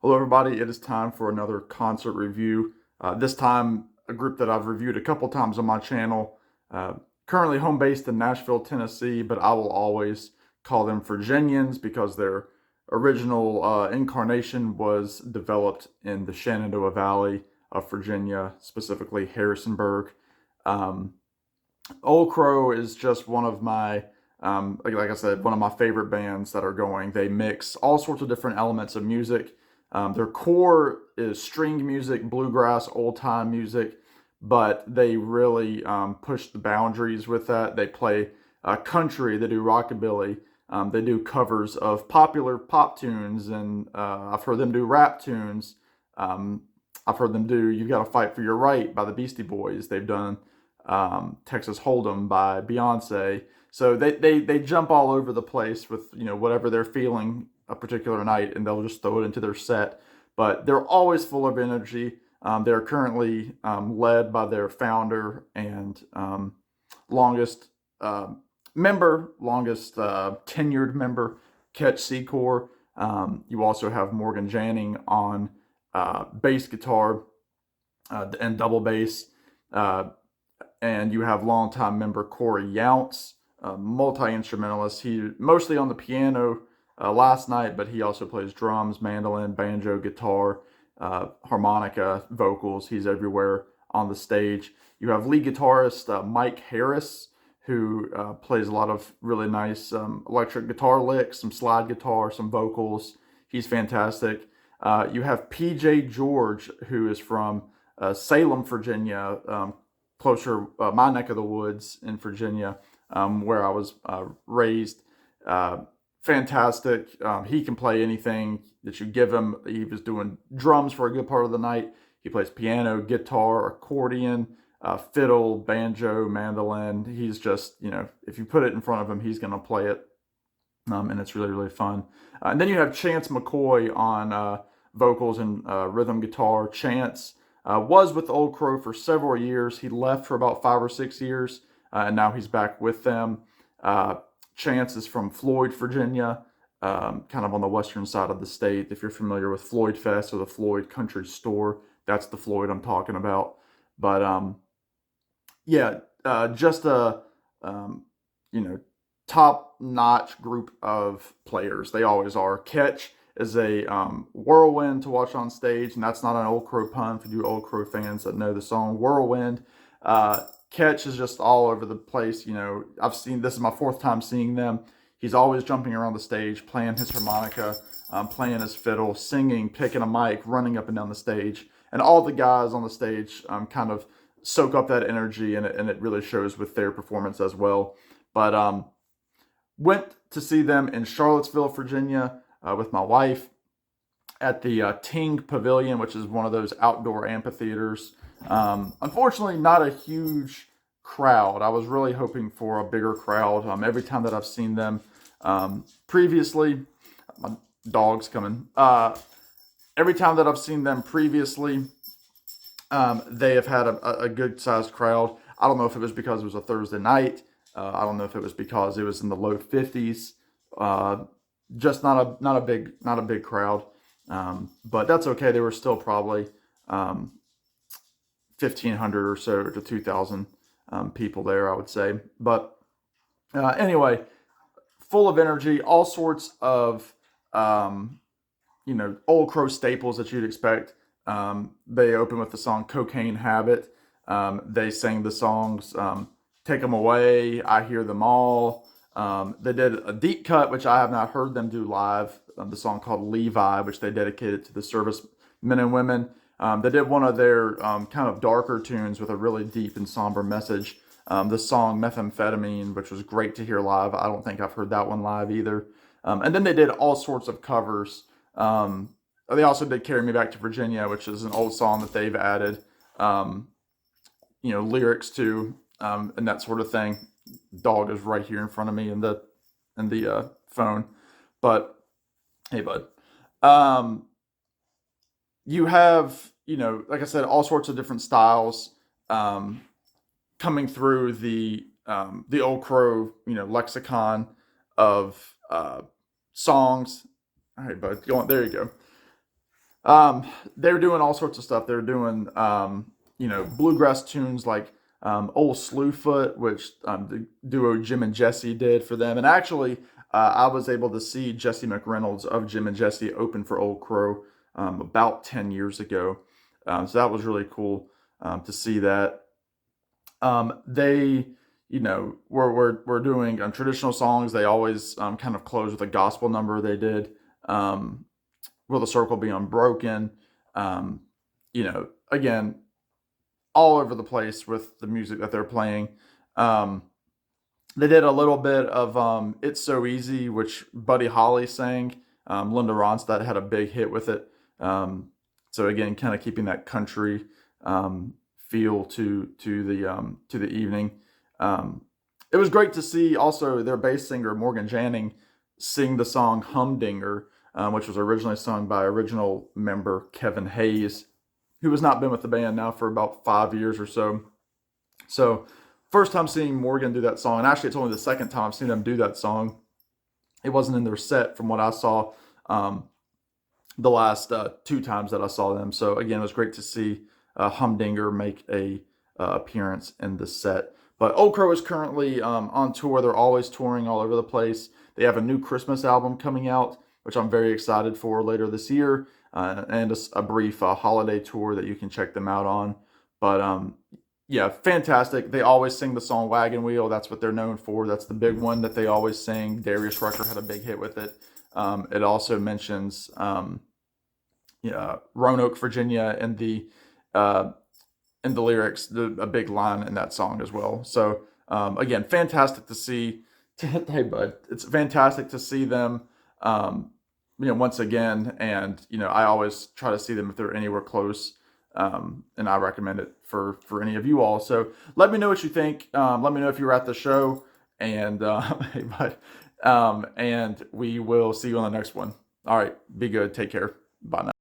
Hello, everybody. It is time for another concert review. This time, a group that I've reviewed a couple times on my channel. Uh, Currently home based in Nashville, Tennessee, but I will always call them Virginians because their original incarnation was developed in the Shenandoah Valley of Virginia, specifically Harrisonburg. Um, Old Crow is just one of my, like I said, one of my favorite bands that are going. They mix all sorts of different elements of music. Their core is stringed music, bluegrass, old time music, but they really push the boundaries with that. They play country, they do rockabilly, they do covers of popular pop tunes, and I've heard them do rap tunes. Um, I've heard them do "You've Got to Fight for Your Right" by the Beastie Boys. They've done Texas Hold'em by Beyonce. So they jump all over the place with whatever they're feeling a particular night, and they'll just throw it into their set. But they're always full of energy. They're currently led by their founder and longest longest tenured member, Ketch Secor. You also have Morgan Janning on bass guitar and double bass. Uh, and you have longtime member Corey Younts, multi-instrumentalist. He mostly on the piano last night, but he also plays drums, mandolin, banjo, guitar, harmonica, vocals. He's everywhere on the stage. You have lead guitarist Mike Harris, who plays a lot of really nice electric guitar licks, some slide guitar, some vocals. He's fantastic. You have PJ George, who is from Salem, Virginia, closer, my neck of the woods in Virginia, where I was raised. Fantastic. He can play anything that you give him. He was doing drums for a good part of the night. He plays piano, guitar, accordion, fiddle, banjo, mandolin. He's just, if you put it in front of him, he's going to play it. And it's really, really fun. And then you have Chance McCoy on vocals and rhythm guitar. Chance was with Old Crow for several years. He left for about 5 or 6 years, and now he's back with them. Chance is from Floyd, Virginia, kind of on the western side of the state. If you're familiar with Floyd Fest or the Floyd Country Store, that's the Floyd I'm talking about. But yeah, just a you know top-notch group of players. They always are. Ketch is a whirlwind to watch on stage, and that's not an Old Crow pun for you Old Crow fans that know the song Whirlwind. Ketch is just all over the place. I've seen this is my fourth time seeing them. He's always jumping around the stage, playing his harmonica, playing his fiddle, singing, picking a mic, running up and down the stage, and all the guys on the stage kind of soak up that energy, and it really shows with their performance as well. But went to see them in Charlottesville, Virginia, with my wife at the Ting Pavilion, which is one of those outdoor amphitheaters. Unfortunately, not a huge crowd. I was really hoping for a bigger crowd. Every time that I've seen them previously, my dog's coming. Every time that I've seen them previously, they have had a good sized crowd. I don't know if it was because it was a Thursday night. I don't know if it was because it was in the low 50s. Just not a big crowd. But that's okay. They were still probably 1,500 or so to 2,000 people there, I would say. But anyway, full of energy, all sorts of Old Crow staples that you'd expect. They open with the song "Cocaine Habit." They sang the songs "Take Them Away," "I Hear Them All." They did a deep cut, which I have not heard them do live. The song called "Levi," which they dedicated to the service men and women. They did one of their kind of darker tunes with a really deep and somber message. The song "Methamphetamine," which was great to hear live. I don't think I've heard that one live either. And then they did all sorts of covers. They also did "Carry Me Back to Virginia," which is an old song that they've added, lyrics to, and that sort of thing. Dog is right here in front of me in the phone, but hey, bud. You have, like I said, all sorts of different styles coming through the Old Crow, lexicon of songs. All right, bud, go on. There you go. Um, they were doing all sorts of stuff. They were doing, bluegrass tunes like Old Slewfoot, which the duo Jim and Jesse did for them. And actually, I was able to see Jesse McReynolds of Jim and Jesse open for Old Crow about 10 years ago. So that was really cool to see that. They, were doing traditional songs. They always kind of close with a gospel number they did. Will the Circle Be Unbroken? Again, all over the place with the music that they're playing. Um, they did a little bit of It's So Easy, which Buddy Holly sang. Linda Ronstadt had a big hit with it. So again, kind of keeping that country feel to the evening. It was great to see also their bass singer Morgan Janning sing the song Humdinger, which was originally sung by original member Kevin Hayes, who has not been with the band now for about 5 years or so. So, first time seeing Morgan do that song, and actually it's only the second time I've seen them do that song. It wasn't in their set from what I saw the last two times that I saw them. So again, it was great to see Humdinger make a appearance in the set. But Old Crow is currently on tour. They're always touring all over the place. They have a new Christmas album coming out, which I'm very excited for later this year, and a brief holiday tour that you can check them out on. But yeah, fantastic. They always sing the song Wagon Wheel. That's what they're known for. That's the big one that they always sing. Darius Rucker had a big hit with it. It also mentions Roanoke, Virginia, in the lyrics, a big line in that song as well. So again, fantastic to see. Hey, bud, it's fantastic to see them. Once again, and I always try to see them if they're anywhere close, and I recommend it for any of you all. So let me know what you think. Let me know if you were at the show, and hey, bud, and we will see you on the next one. All right, be good. Take care. Bye now.